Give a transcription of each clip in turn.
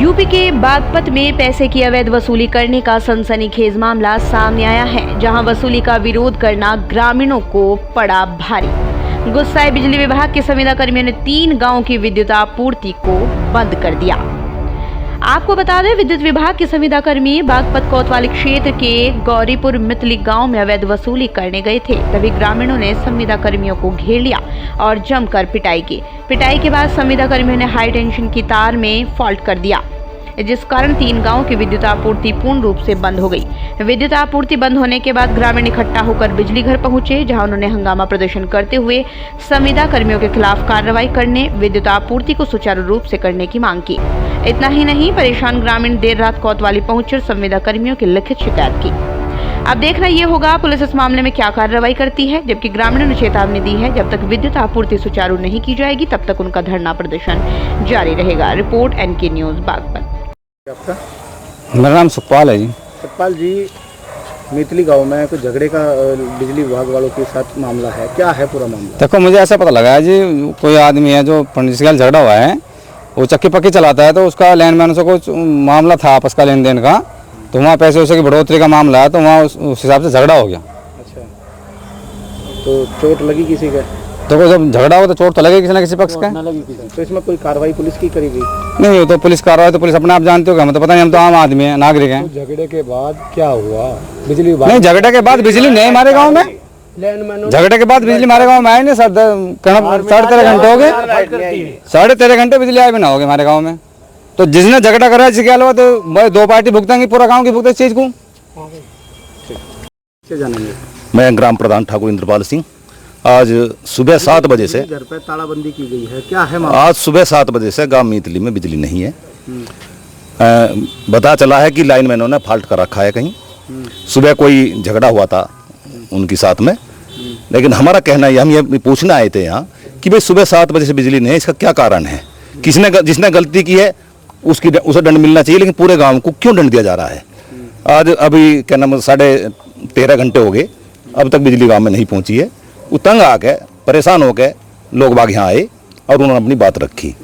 UP के बागपत में पैसे की अवैध वसूली करने का सनसनीखेज मामला सामने आया है, जहां वसूली का विरोध करना ग्रामीणों को पड़ा भारी। गुस्साए बिजली विभाग के संविदा कर्मियों ने 3 गांवों की विद्युत आपूर्ति को बंद कर दिया। आपको बता दें, विद्युत विभाग के संविदा कर्मी बागपत कोतवाली क्षेत्र के गौरीपुर मितली गांव में अवैध वसूली करने गए थे। तभी ग्रामीणों ने संविदा कर्मियों को घेर लिया और जमकर पिटाई की। पिटाई के बाद संविदा कर्मियों ने हाई टेंशन की तार में फॉल्ट कर दिया, जिस कारण 3 गांवों की विद्युत आपूर्ति पूर्ण रूप से बंद हो गई। विद्युत आपूर्ति बंद होने के बाद ग्रामीण इकट्ठा होकर बिजली घर पहुंचे, जहां उन्होंने हंगामा प्रदर्शन करते हुए संविदा कर्मियों के खिलाफ कार्रवाई करने, विद्युत आपूर्ति को सुचारू रूप से करने की मांग की। इतना ही नहीं, परेशान ग्रामीण देर रात कोतवाली पहुंचकर संविदा कर्मियों की लिखित शिकायत की। अब देखना ये होगा पुलिस इस मामले में क्या कार्रवाई करती है, जबकि ग्रामीणों ने चेतावनी दी है, जब तक विद्युत आपूर्ति सुचारू नहीं की जाएगी तब तक उनका धरना प्रदर्शन जारी रहेगा। Report NK news Baghpat. आपका? मेरा नाम सुखपाल है जी। सुखपाल जी, मितली गांव में कुछ झगड़े का बिजली विभाग वालों के साथ मामला है, क्या है पूरा मामला? देखो, मुझे ऐसा पता लगा है जी, कोई आदमी है जो पंडित झगड़ा हुआ है, वो चक्की पक्की चलाता है, तो उसका लैंडमैन से कुछ मामला था आपस का लेन देन का, तो वहाँ पैसे वैसे की बढ़ोतरी का मामला है, तो वहाँ उस हिसाब से झगड़ा हो गया। अच्छा, तो चोट लगी किसी का? देखो, जब झगड़ा हो तो चोट तो लगे किसी न किसी पक्ष का। तो इसमें कोई कार्रवाई पुलिस की करी गई? नहीं, तो पुलिस कार्रवाई तो पुलिस अपने आप जानते हो, हमें तो पता नहीं, हम तो आम आदमी है, नागरिक हैं। तो झगड़े के बाद क्या हुआ? बिजली नहीं, झगड़े के बाद बिजली नहीं हमारे गाँव में, झगड़े के बाद बिजली हमारे गाँव में आई नहीं। 13.5 घंटे हो गए, 13.5 घंटे बिजली आए भी ना हो गए हमारे गाँव में। तो जिसने झगड़ा करा है, जिसके अलावा तो 2 पार्टी भुगतेंगी, पूरा गाँव की भुगते इस चीज को। मैं ग्राम प्रधान ठाकुर इंद्रपाल सिंह। आज सुबह 7 बजे से घर पे तालाबंदी की गई है, क्या है मामला? आज सुबह 7 बजे से गांव मितली में बिजली नहीं है। पता चला है कि लाइनमैनों ने फॉल्ट कर रखा है कहीं। सुबह कोई झगड़ा हुआ था उनके साथ में, लेकिन हमारा कहना है, हम ये पूछना आए थे यहाँ कि भाई सुबह 7 बजे से बिजली नहीं है, इसका क्या कारण है? जिसने गलती की है उसे दंड मिलना चाहिए, लेकिन पूरे गाँव को क्यों दंड दिया जा रहा है? आज अभी क्या नाम 13.5 घंटे हो गए, अब तक बिजली गाँव में नहीं पहुँची है। तंग आके परेशान होके लोग बाग यहाँ आए और उन्होंने अपनी बात रखी,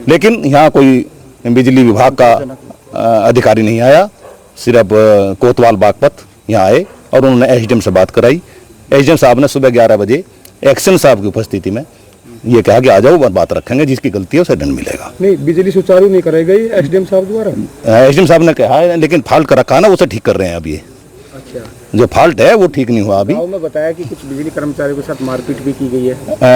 लेकिन यहाँ कोई बिजली विभाग का अधिकारी नहीं आया। सिर्फ कोतवाल बागपत यहाँ आए और उन्होंने SDM से बात कराई। SDM साहब ने सुबह 11 बजे एक्शन साहब की उपस्थिति में ये कहा कि आ जाओ और बात रखेंगे, जिसकी गलती है उसे दंड मिलेगा। नहीं, बिजली सुचारू नहीं कराई गई SDM साहब द्वारा? SDM साहब ने कहा है, लेकिन फॉल्ट कर रखा है ना, उसे ठीक कर रहे हैं अब। ये अच्छा, जो फॉल्ट है वो ठीक नहीं हुआ अभी। गाँव में बताया कि कुछ बिजली कर्मचारियों के साथ मारपीट भी की गई है।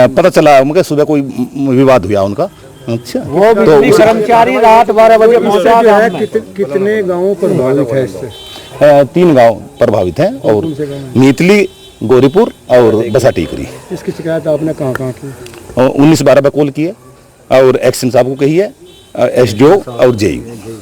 पता चला मुझे सुबह कोई विवाद हुआ उनका। अच्छा, वो बिजली कर्मचारी रात 12 बजे पहुंचा है। कितने गाँव प्रभावित है इससे? 3 गांव प्रभावित हैं, और मितली, गौरीपुर और बसा टीकरी। इसकी शिकायत आपने कहाँ की? 19-12 पे कॉल किए और एक्शन साहब को कही है, SDO और JU।